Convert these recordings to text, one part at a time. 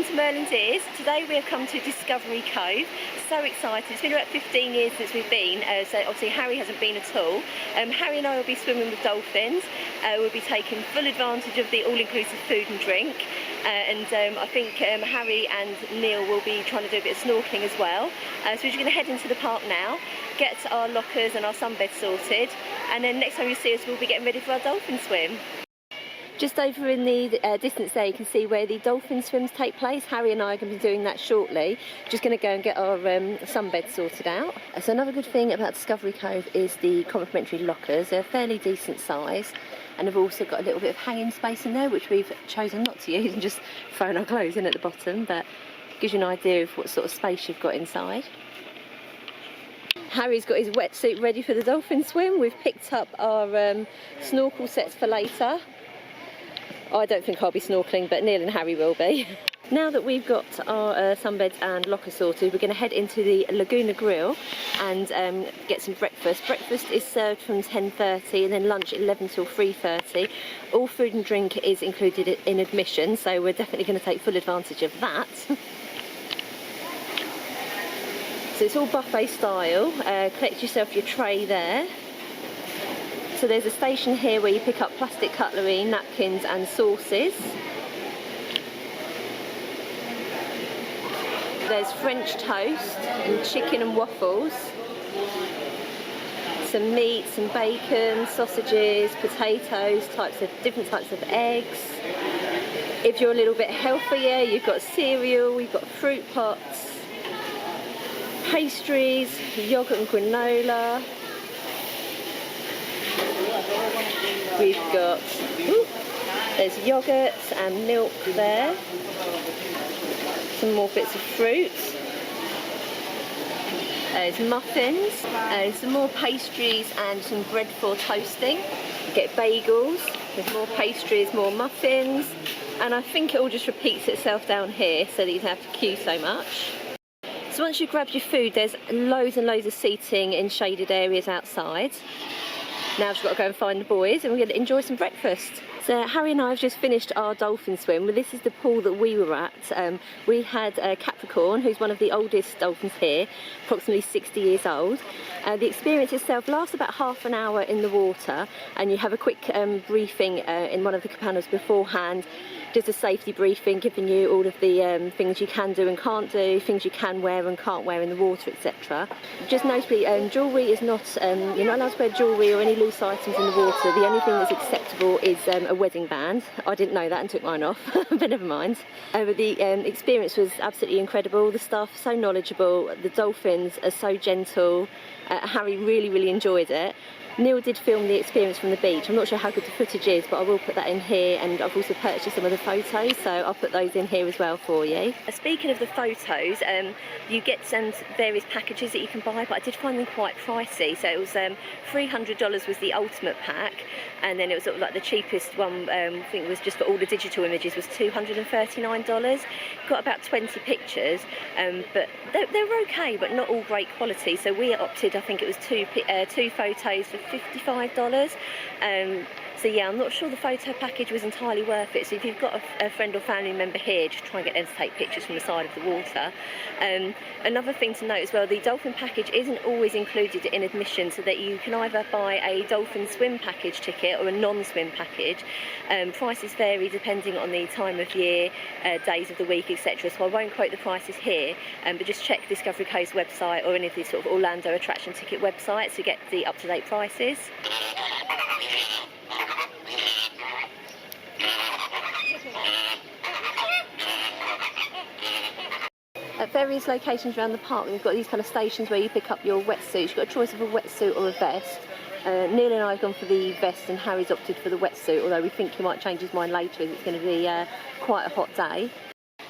welcome to Merlin's Ears. Today we have come to Discovery Cove. So excited. It's been about 15 years since we've been, so obviously Harry hasn't been at all. Harry and I will be swimming with dolphins. We'll be taking full advantage of the all-inclusive food and drink. I think Harry and Neil will be trying to do a bit of snorkeling as well. So we're just going to head into the park now, get our lockers and our sunbed sorted, and then next time you see us we'll be getting ready for our dolphin swim. Just over in the distance there you can see where the dolphin swims take place. Harry and I are going to be doing that shortly. Just going to go and get our sunbed sorted out. So another good thing about Discovery Cove is the complimentary lockers. They're fairly decent size and have also got a little bit of hanging space in there, which we've chosen not to use and just thrown our clothes in at the bottom, but gives you an idea of what sort of space you've got inside. Harry's got his wetsuit ready for the dolphin swim. We've picked up our snorkel sets for later. I don't think I'll be snorkeling, but Neil and Harry will be. Now that we've got our sunbeds and locker sorted, we're going to head into the Laguna Grill and get some breakfast. Breakfast is served from 10:30 and then lunch 11 till 3:30. All food and drink is included in admission, so we're definitely going to take full advantage of that. So it's all buffet style. Collect yourself your tray there. So there's a station here where you pick up plastic cutlery, napkins and sauces. There's French toast and chicken and waffles. Some meat, some bacon, sausages, potatoes, different types of eggs. If you're a little bit healthier, you've got cereal, you've got fruit pots, pastries, yogurt and granola. We've got, there's yogurts and milk there, some more bits of fruit, there's muffins, some more pastries and some bread for toasting. You get bagels, there's more pastries, more muffins, and I think it all just repeats itself down here so that you don't have to queue so much. So once you've grabbed your food, there's loads and loads of seating in shaded areas outside. Now I've just got to go and find the boys and we're going to enjoy some breakfast. So Harry and I have just finished our dolphin swim. Well, this is the pool that we were at. We had Capricorn, who's one of the oldest dolphins here, approximately 60 years old. The experience itself lasts about half an hour in the water, and you have a quick briefing in one of the cabanas beforehand, just a safety briefing giving you all of the things you can do and can't do, things you can wear and can't wear in the water, etc. Just notably, jewellery is not, you're not allowed to wear jewellery or any loose items in the water. The only thing that's acceptable is a wedding band. I didn't know that and took mine off, but never mind. But the experience was absolutely incredible. The staff are so knowledgeable, the dolphins are so gentle. Harry really enjoyed it. Neil did film the experience from the beach. I'm not sure how good the footage is, but I will put that in here, and I've also purchased some of the photos, so I'll put those in here as well for you. Speaking of the photos, you get some various packages that you can buy, but I did find them quite pricey. So it was $300 was the ultimate pack, and then it was sort of like the cheapest one, I think it was just for all the digital images, was $239. Got about 20 pictures, but they were okay, but not all great quality. So we opted, I think it was two photos for $55. So yeah, I'm not sure the photo package was entirely worth it. So if you've got a friend or family member here, just try and get them to take pictures from the side of the water. Another thing to note as well, the dolphin package isn't always included in admission, so that you can either buy a dolphin swim package ticket or a non-swim package. Prices vary depending on the time of year, days of the week, etc. So I won't quote the prices here, but just check Discovery Cove's website or any of the sort of Orlando attraction ticket websites to get the up-to-date prices. At various locations around the park, we've got these kind of stations where you pick up your wetsuit. You've got a choice of a wetsuit or a vest. Neil and I have gone for the vest and Harry's opted for the wetsuit, although we think he might change his mind later as it's going to be quite a hot day.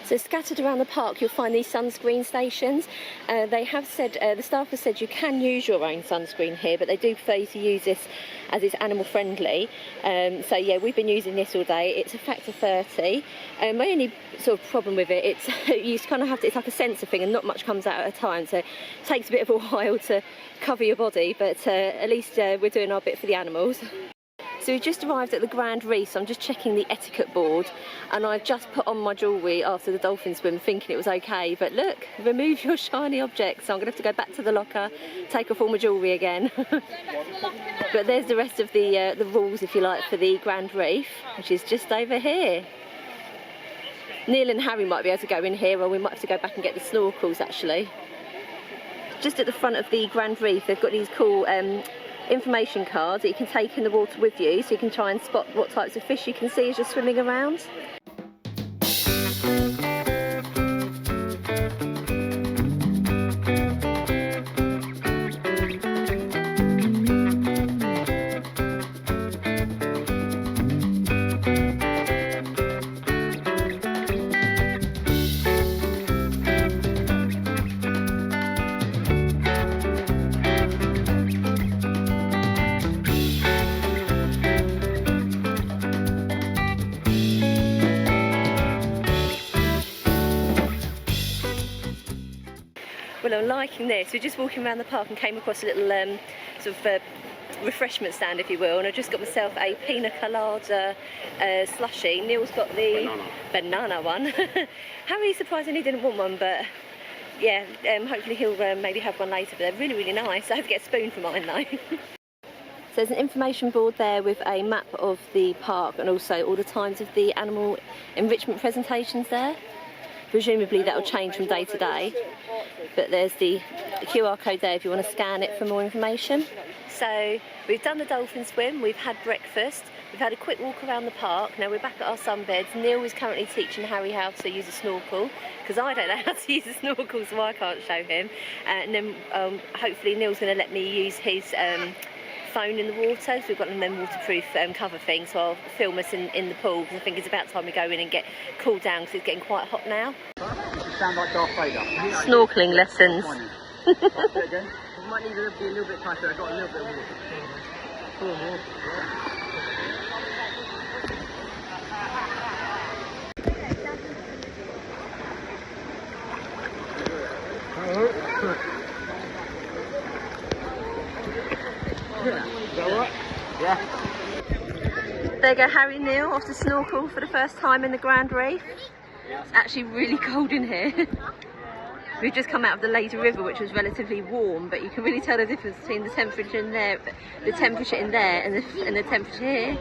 So scattered around the park you'll find these sunscreen stations. They have said, the staff have said you can use your own sunscreen here, but they do prefer you to use this as it's animal friendly. So yeah, we've been using this all day. It's a factor 30. My only sort of problem with it, you kind of have to, it's like a sensor thing and not much comes out at a time, so it takes a bit of a while to cover your body, but at least we're doing our bit for the animals. So we've just arrived at the Grand Reef, so I'm just checking the etiquette board, and I've just put on my jewellery after the dolphin swim thinking it was okay, but look, remove your shiny objects, so I'm going to have to go back to the locker, take off all my jewellery again. But there's the rest of the rules, if you like, for the Grand Reef, which is just over here. Neil and Harry might be able to go in here, or we might have to go back and get the snorkels actually. Just at the front of the Grand Reef, they've got these cool information cards that you can take in the water with you, so you can try and spot what types of fish you can see as you're swimming around. Well, I'm liking this. We're just walking around the park and came across a little sort of refreshment stand, if you will, and I just got myself a pina colada slushie. Neil's got the banana one. Harry surprisingly didn't want one, but yeah, hopefully he'll maybe have one later, but they're really, really nice. I have to get a spoon for mine though. So there's an information board there with a map of the park and also all the times of the animal enrichment presentations there. Presumably that'll change from day to day, but there's the QR code there if you want to scan it for more information. So we've done the dolphin swim, we've had breakfast, we've had a quick walk around the park. Now we're back at our sunbeds. Neil is currently teaching Harry how to use a snorkel, because I don't know how to use a snorkel, so I can't show him. And then hopefully Neil's going to let me use his phone in the water, so we've got them waterproof cover thing, so I'll film us in the pool, because I think it's about time we go in and get cooled down, because it's getting quite hot now. You sound like Darth Vader. Snorkeling lessons. It might need to be a little bit tighter. I've got a little bit of water. Is that right? Yeah. There you go, Harry and Neil off to snorkel for the first time in the Grand Reef. It's actually really cold in here. We've just come out of the lazy river, which was relatively warm, but you can really tell the difference between the temperature in there, and the temperature here.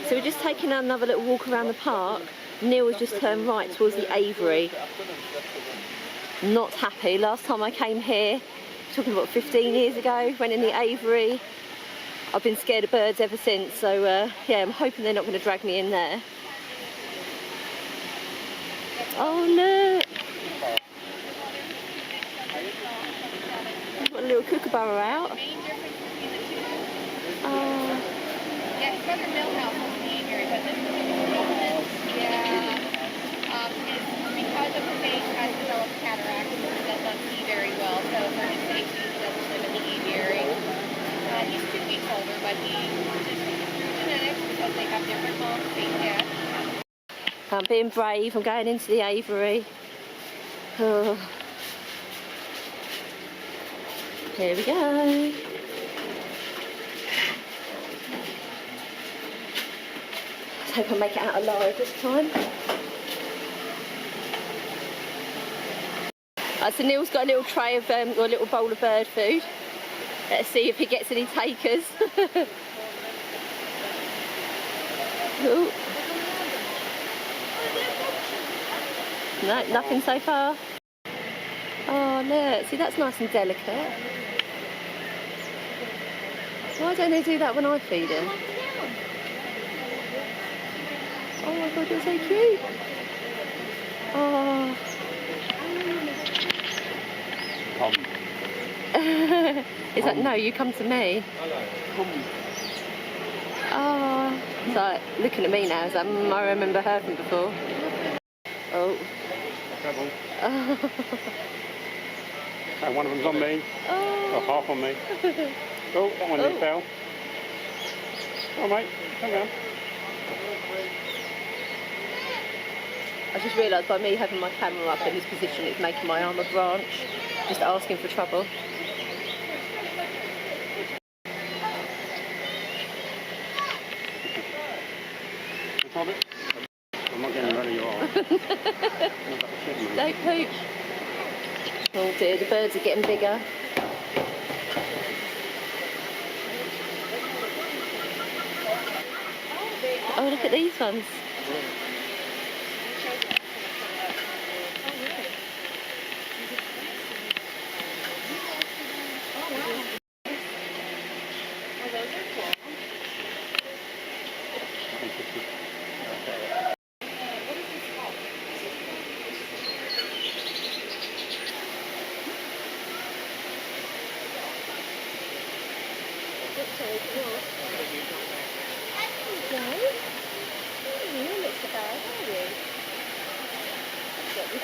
So we're just taking another little walk around the park. Neil has just turned right towards the aviary. Not happy. Last time I came here, talking about 15 years ago, went in the aviary. I've been scared of birds ever since, so yeah, I'm hoping they're not going to drag me in there. Oh look! Got a little kookaburra out. Oh. Yeah, it's from the mill house on the aviary, but this Dolphins, yeah, is because of the face has developed cataracts, and does not see very well, so for his safety, he doesn't live in the aviary. He's 2 weeks older, but he just genetics because they have different long feet, yeah. I'm being brave, I'm going into the aviary. Oh. Here we go. I hope I make it out alive this time. So Neil's got a little tray of, or a little bowl of bird food. Let's see if he gets any takers. Ooh. No, nothing so far. Oh look, see that's nice and delicate. Why don't they do that when I feed him? Oh my god, you're so cute. Oh. He's like, no, you come to me. Oh. He's like looking at me now. He's like, I remember her from before. Oh. Oh. And one of them's on me. Oh. Or half on me. Oh, that one just fell. Oh mate, come on. I just realised by me having my camera up in this position, it's making my arm a branch. Just asking for trouble. I'm not getting rid of you all. Don't poop. Oh dear, the birds are getting bigger. Oh, look at these ones.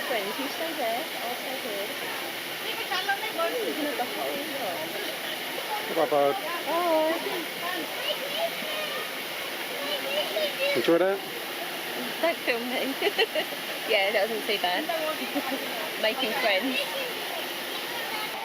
Friends, you stay there, I'll stay here. Bye bird. Oh. Enjoy that? Don't film me. Yeah, that wasn't too bad. Making friends.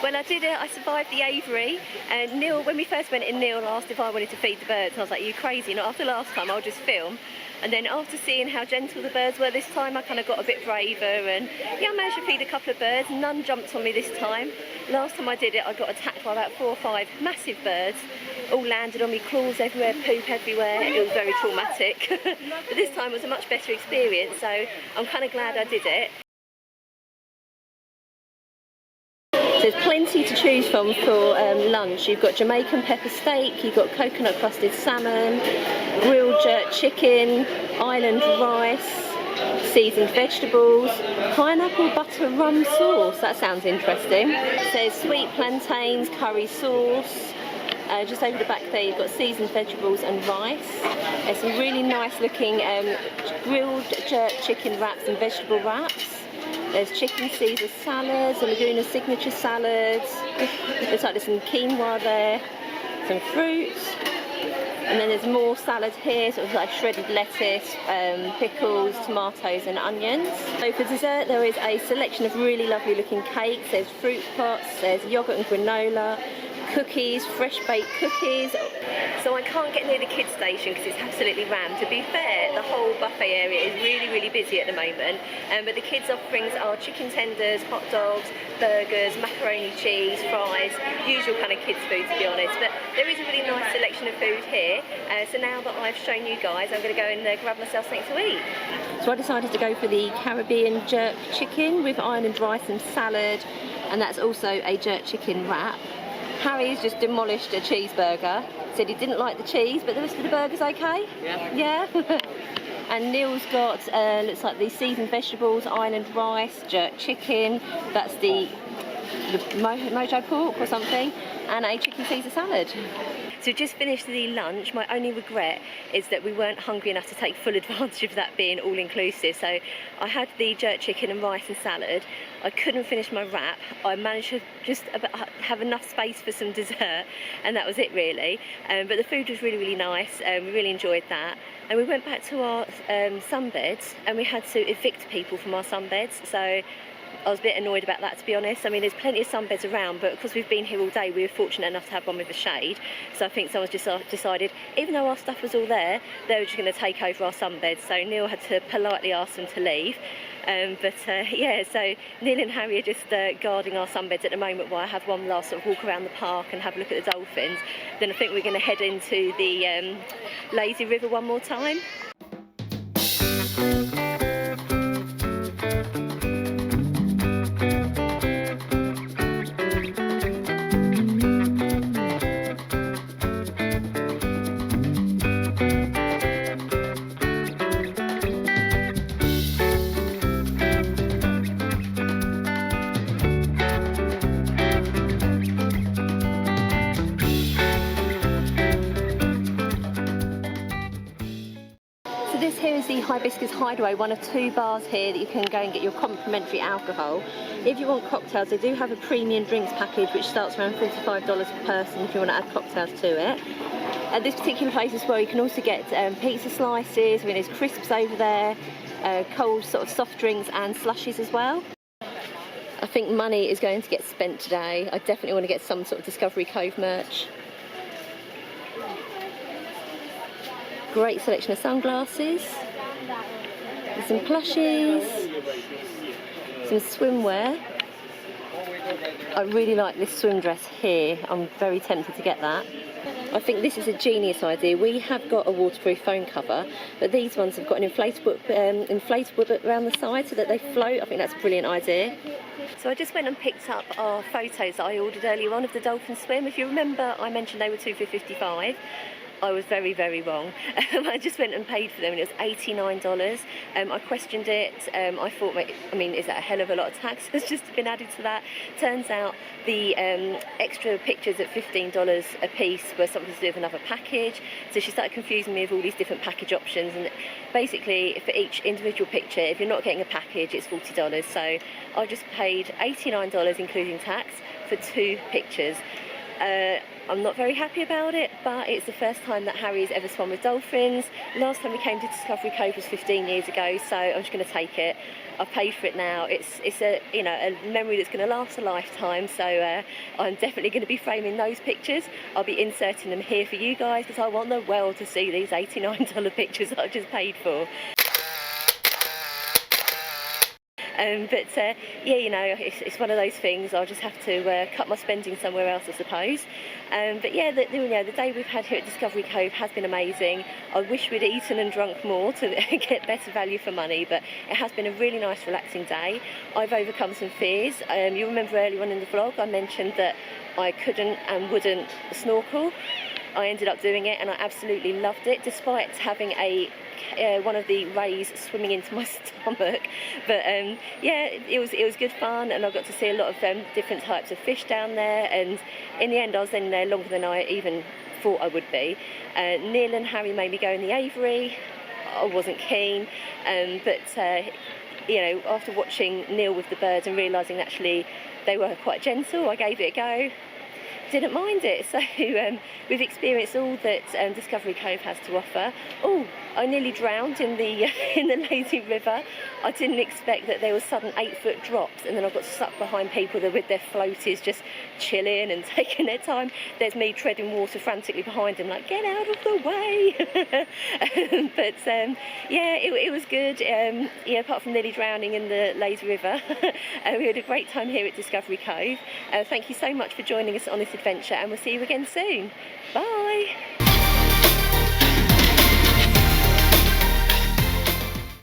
Well, I did it. I survived the aviary. And Neil, when we first went in, Neil asked if I wanted to feed the birds. And I was like, you crazy? Not after last time, I'll just film. And then after seeing how gentle the birds were this time, I kind of got a bit braver. And yeah, I managed to feed a couple of birds. None jumped on me this time. Last time I did it, I got attacked by about 4 or 5 massive birds. All landed on me, claws everywhere, poop everywhere. It was very traumatic. But this time was a much better experience. So I'm kind of glad I did it. There's plenty to choose from for lunch. You've got Jamaican pepper steak, you've got coconut crusted salmon, grilled jerk chicken, island rice, seasoned vegetables, pineapple butter rum sauce. That sounds interesting. There's sweet plantains, curry sauce. Just over the back there you've got seasoned vegetables and rice. There's some really nice looking grilled jerk chicken wraps and vegetable wraps. There's chicken Caesar salads, a Laguna signature salads. Looks like there's some quinoa there, some fruits. And then there's more salads here, sort of like shredded lettuce, pickles, tomatoes and onions. So for dessert there is a selection of really lovely looking cakes. There's fruit pots, there's yogurt and granola, cookies, fresh baked cookies. So I can't get near the kids station because it's absolutely rammed. To be fair, the whole buffet area is really, really busy at the moment. But the kids' offerings are chicken tenders, hot dogs, burgers, macaroni cheese, fries, usual kind of kids food to be honest. But there is a really nice selection of food here. So now that I've shown you guys, I'm going to go and grab myself something to eat. So I decided to go for the Caribbean jerk chicken with island rice and salad, and that's also a jerk chicken wrap. Harry's just demolished a cheeseburger, said he didn't like the cheese, but the rest of the burger's okay? Yeah. Yeah? And Neil's got, looks like the seasoned vegetables, island rice, jerk chicken, that's the mojo pork or something, and a chicken Caesar salad. So just finished the lunch. My only regret is that we weren't hungry enough to take full advantage of that being all-inclusive. So I had the jerk chicken and rice and salad. I couldn't finish my wrap. I managed to just have enough space for some dessert, and that was it really. But the food was really, really nice. We really enjoyed that. And we went back to our sunbeds, and we had to evict people from our sunbeds. So I was a bit annoyed about that, to be honest. I mean, there's plenty of sunbeds around, but because we've been here all day, we were fortunate enough to have one with a shade. So I think someone's just decided, even though our stuff was all there, they were just going to take over our sunbeds. So Neil had to politely ask them to leave. Yeah, so Neil and Harry are just guarding our sunbeds at the moment while I have one last sort of walk around the park and have a look at the dolphins. Then I think we're going to head into the lazy river one more time. So this here is the Hibiscus Hideaway, one of 2 bars here that you can go and get your complimentary alcohol. If you want cocktails, they do have a premium drinks package which starts around $45 per person if you want to add cocktails to it. At this particular place as well, you can also get pizza slices, I mean there's crisps over there, cold sort of soft drinks and slushies as well. I think money is going to get spent today. I definitely want to get some sort of Discovery Cove merch. Great selection of sunglasses, some plushies, some swimwear. I really like this swim dress here. I'm very tempted to get that. I think this is a genius idea. We have got a waterproof phone cover, but these ones have got an inflatable around the side so that they float. I think that's a brilliant idea. So I just went and picked up our photos that I ordered earlier on of the dolphin swim. If you remember, I mentioned they were 2 for $55. I was very, very wrong. I just went and paid for them and it was $89. I questioned it. I thought, I mean, is that a hell of a lot of tax has just been added to that? Turns out the extra pictures at $15 a piece were something to do with another package. So she started confusing me with all these different package options. And basically, for each individual picture, if you're not getting a package, it's $40. So I just paid $89, including tax, for 2 pictures. I'm not very happy about it, but it's the first time that Harry's ever swum with dolphins. Last time we came to Discovery Cove was 15 years ago, so I'm just going to take it. I've paid for it now. It's a a memory that's going to last a lifetime. So I'm definitely going to be framing those pictures. I'll be inserting them here for you guys because I want the world to see these $89 pictures that I've just paid for. Yeah, it's one of those things. I'll just have to cut my spending somewhere else, I suppose. But yeah, the day we've had here at Discovery Cove has been amazing. I wish we'd eaten and drunk more to get better value for money, but it has been a really nice, relaxing day. I've overcome some fears. You remember earlier on in the vlog, I mentioned that I couldn't and wouldn't snorkel. I ended up doing it and I absolutely loved it, despite having one of the rays swimming into my stomach. But yeah, it was good fun, and I got to see a lot of different types of fish down there, and in the end I was in there longer than I even thought I would be. Neil and Harry made me go in the aviary. I wasn't keen, but after watching Neil with the birds and realising actually they were quite gentle, I gave it a go. Didn't mind it. So we've experienced all that Discovery Cove has to offer. Oh, I nearly drowned in the lazy river. I didn't expect that there were sudden 8-foot drops, and then I got stuck behind people that with their floaties just chilling and taking their time. There's me treading water frantically behind them, like, get out of the way. But yeah, it was good. Yeah, apart from nearly drowning in the lazy river, we had a great time here at Discovery Cove. Thank you so much for joining us on this adventure, and we'll see you again soon. Bye.